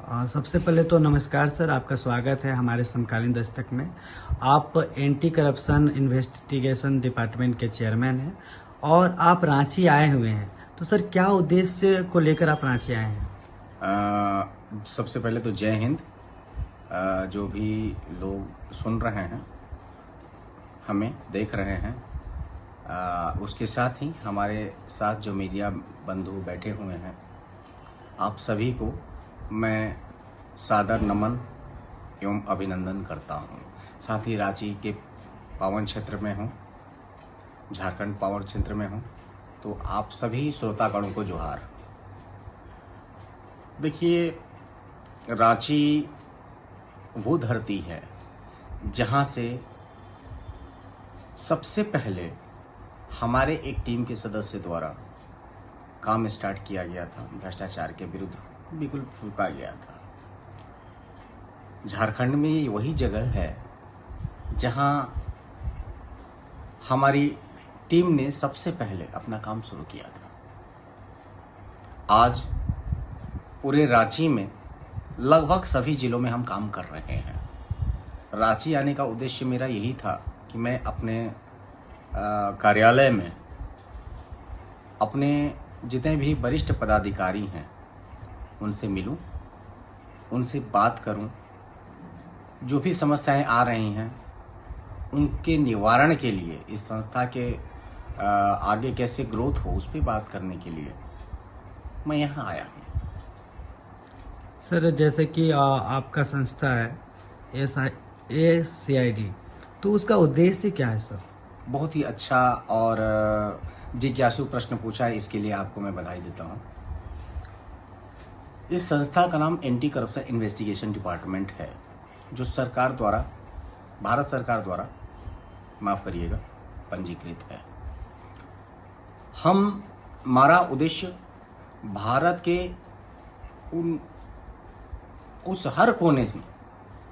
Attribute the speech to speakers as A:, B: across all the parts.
A: सबसे पहले तो नमस्कार सर, आपका स्वागत है हमारे समकालीन दस्तक में। आप एंटी करप्शन इन्वेस्टिगेशन डिपार्टमेंट के चेयरमैन हैं और आप रांची आए हुए हैं। तो सर, क्या उद्देश्य को लेकर आप रांची आए हैं?
B: सबसे पहले तो जय हिंद। जो भी लोग सुन रहे हैं, हमें देख रहे हैं, उसके साथ ही हमारे साथ जो मीडिया बंधु बैठे हुए हैं, आप सभी को मैं सादर नमन एवं अभिनंदन करता हूं। साथ ही रांची के पावन क्षेत्र में हूं, झारखंड पावन क्षेत्र में हूं, तो आप सभी श्रोतागणों को जोहार। देखिए, रांची वो धरती है जहां से सबसे पहले हमारे एक टीम के सदस्य द्वारा काम स्टार्ट किया गया था। भ्रष्टाचार के विरुद्ध बिल्कुल फूंका गया था। झारखंड में ये वही जगह है जहां हमारी टीम ने सबसे पहले अपना काम शुरू किया था। आज पूरे रांची में लगभग सभी जिलों में हम काम कर रहे हैं। रांची आने का उद्देश्य मेरा यही था कि मैं अपने कार्यालय में अपने जितने भी वरिष्ठ पदाधिकारी हैं उनसे मिलूं, उनसे बात करूं, जो भी समस्याएं आ रही हैं उनके निवारण के लिए, इस संस्था के आगे कैसे ग्रोथ हो उस पर बात करने के लिए मैं यहाँ आया हूँ।
A: सर, जैसे कि आपका संस्था है ACID, तो उसका उद्देश्य क्या है सर?
B: बहुत ही अच्छा और जिज्ञासु प्रश्न पूछा है, इसके लिए आपको मैं बधाई देता हूँ। इस संस्था का नाम एंटी करप्शन इन्वेस्टिगेशन डिपार्टमेंट है, जो सरकार द्वारा, भारत सरकार द्वारा, माफ करिएगा, पंजीकृत है। हमारा उद्देश्य भारत के उस हर कोने में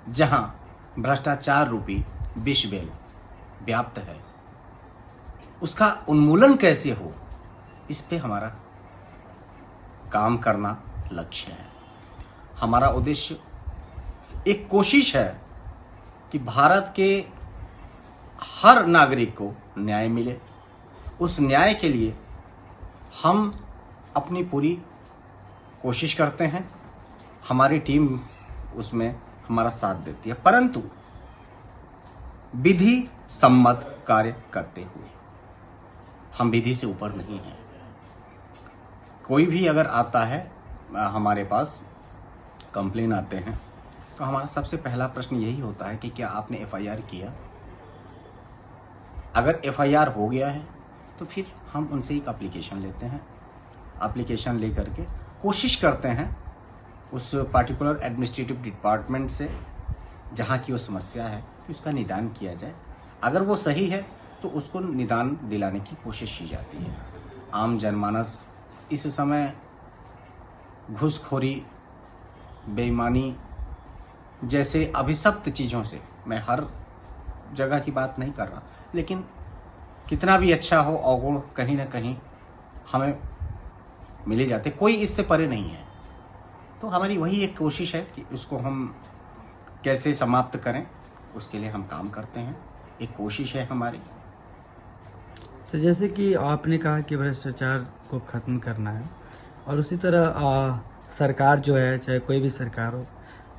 B: जहां भ्रष्टाचार रूपी विषबेल व्याप्त है, उसका उन्मूलन कैसे हो, इस पे हमारा काम करना लक्ष्य है। हमारा उद्देश्य, एक कोशिश है कि भारत के हर नागरिक को न्याय मिले। उस न्याय के लिए हम अपनी पूरी कोशिश करते हैं। हमारी टीम उसमें हमारा साथ देती है, परंतु विधि सम्मत कार्य करते हुए। हम विधि से ऊपर नहीं हैं। कोई भी अगर आता है हमारे पास, कंप्लेन आते हैं, तो हमारा सबसे पहला प्रश्न यही होता है कि क्या आपने FIR किया। अगर FIR हो गया है तो फिर हम उनसे एक एप्लीकेशन लेते हैं। एप्लीकेशन लेकर के कोशिश करते हैं उस पार्टिकुलर एडमिनिस्ट्रेटिव डिपार्टमेंट से जहाँ की वो समस्या है कि उसका निदान किया जाए। अगर वो सही है तो उसको निदान दिलाने की कोशिश की जाती है। आम जनमानस इस समय घूसखोरी, बेईमानी जैसे अभिशप्त चीज़ों से, मैं हर जगह की बात नहीं कर रहा, लेकिन कितना भी अच्छा हो, अवगुण कहीं ना कहीं हमें मिले जाते, कोई इससे परे नहीं है। तो हमारी वही एक कोशिश है कि उसको हम कैसे समाप्त करें, उसके लिए हम काम करते हैं। एक कोशिश है हमारी।
A: सर, जैसे कि आपने कहा कि भ्रष्टाचार को खत्म करना है, और उसी तरह सरकार जो है, चाहे कोई भी सरकार हो,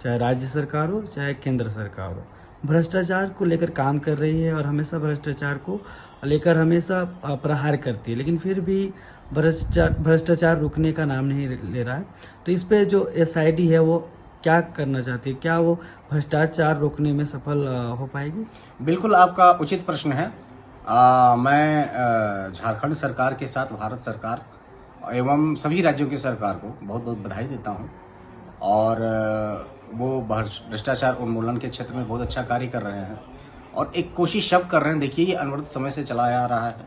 A: चाहे राज्य सरकार हो, चाहे केंद्र सरकार हो, भ्रष्टाचार को लेकर काम कर रही है और हमेशा भ्रष्टाचार को लेकर हमेशा प्रहार करती है, लेकिन फिर भी भ्रष्टाचार रुकने का नाम नहीं ले रहा है। तो इस पे जो SID है वो क्या करना चाहती है? क्या वो भ्रष्टाचार रोकने में सफल हो पाएगी?
B: बिल्कुल, आपका उचित प्रश्न है। मैं झारखंड सरकार के साथ भारत सरकार एवं सभी राज्यों की सरकार को बहुत बहुत बधाई देता हूं, और वो भ्रष्टाचार उन्मूलन के क्षेत्र में बहुत अच्छा कार्य कर रहे हैं और एक कोशिश सब कर रहे हैं। देखिए, ये अनवरत समय से चला आ रहा है,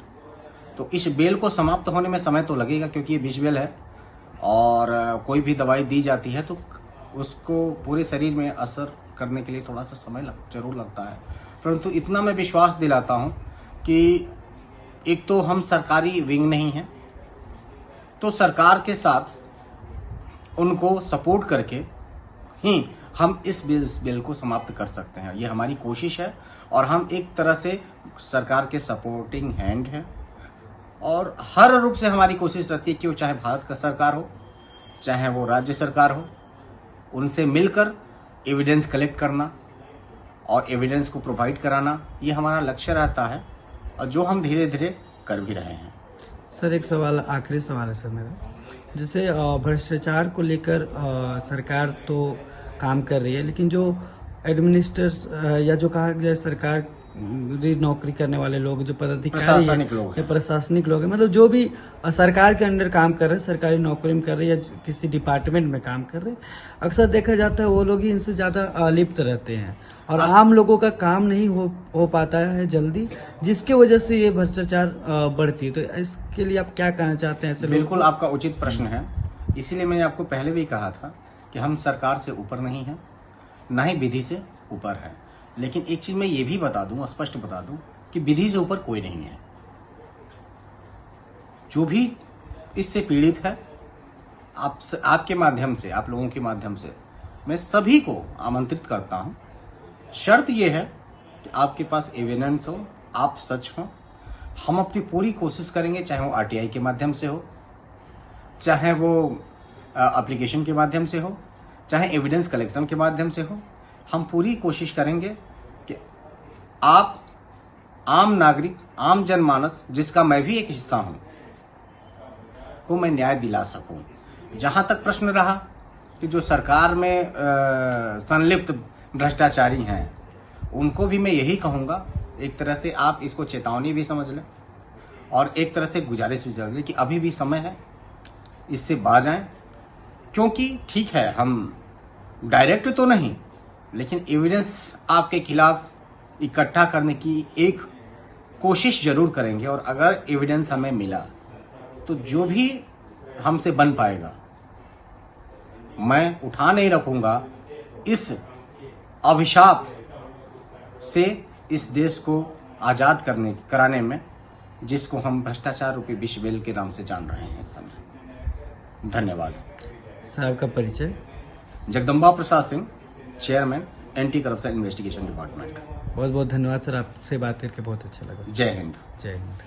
B: तो इस बेल को समाप्त होने में समय तो लगेगा, क्योंकि ये विष बेल है और कोई भी दवाई दी जाती है तो उसको पूरे शरीर में असर करने के लिए थोड़ा सा समय जरूर लगता है। परंतु इतना मैं विश्वास दिलाता हूं कि एक तो हम सरकारी विंग नहीं हैं, तो सरकार के साथ उनको सपोर्ट करके ही हम इस बिल को समाप्त कर सकते हैं। ये हमारी कोशिश है और हम एक तरह से सरकार के सपोर्टिंग हैंड हैं और हर रूप से हमारी कोशिश रहती है कि वो चाहे भारत का सरकार हो, चाहे वो राज्य सरकार हो, उनसे मिलकर एविडेंस कलेक्ट करना और एविडेंस को प्रोवाइड कराना, ये हमारा लक्ष्य रहता है और जो हम धीरे धीरे कर भी रहे हैं।
A: सर एक सवाल, आखिरी सवाल है सर मेरा, जैसे भ्रष्टाचार को लेकर सरकार तो काम कर रही है, लेकिन जो एडमिनिस्ट्रेटर्स या जो कहा गया सरकार नौकरी करने वाले लोग, जो पदाधिकारी
B: प्रशासनिक लोग
A: या प्रशासनिक लोग हैं, मतलब जो भी सरकार के अंडर काम कर रहे हैं, सरकारी नौकरी में कर रहे हैं या किसी डिपार्टमेंट में काम कर रहे हैं, अक्सर देखा जाता है वो लोग ही इनसे ज़्यादा लिप्त रहते हैं और आम लोगों का काम नहीं हो पाता है जल्दी, जिसकी वजह से ये भ्रष्टाचार बढ़ती है। तो इसके लिए आप क्या कहना चाहते हैं?
B: बिल्कुल आपका उचित प्रश्न है, इसीलिए मैंने आपको पहले भी कहा था कि हम सरकार से ऊपर नहीं हैं, ना ही विधि से ऊपर है। लेकिन एक चीज मैं ये भी बता दूं, स्पष्ट बता दूं कि विधि से ऊपर कोई नहीं है। जो भी इससे पीड़ित है, आपके माध्यम से, आप लोगों के माध्यम से मैं सभी को आमंत्रित करता हूं। शर्त यह है कि आपके पास एविडेंस हो, आप सच हो। हम अपनी पूरी कोशिश करेंगे, चाहे वो आरटीआई के माध्यम से हो, चाहे वो एप्लीकेशन के माध्यम से हो, चाहे एविडेंस कलेक्शन के माध्यम से हो। हम पूरी कोशिश करेंगे कि आप आम नागरिक, आम जनमानस, जिसका मैं भी एक हिस्सा हूं, को मैं न्याय दिला सकूं। जहां तक प्रश्न रहा कि जो सरकार में संलिप्त भ्रष्टाचारी हैं, उनको भी मैं यही कहूंगा, एक तरह से आप इसको चेतावनी भी समझ लें और एक तरह से गुजारिश भी समझ लें कि अभी भी समय है, इससे बाज आएं। क्योंकि ठीक है, हम डायरेक्ट तो नहीं, लेकिन एविडेंस आपके खिलाफ इकट्ठा करने की एक कोशिश जरूर करेंगे और अगर एविडेंस हमें मिला तो जो भी हमसे बन पाएगा, मैं उठा नहीं रखूंगा इस अभिशाप से इस देश को आजाद कराने में, जिसको हम भ्रष्टाचार रूपी विश्व बिल के नाम से जान रहे हैं इस समय। धन्यवाद
A: सर। आपका परिचय?
B: Jagdamba Prasad Singh, chairman anti corruption investigation department.
A: बहुत बहुत धन्यवाद सर, आपसे बात करके बहुत अच्छा लगा।
B: जय हिंद।
A: जय हिंद।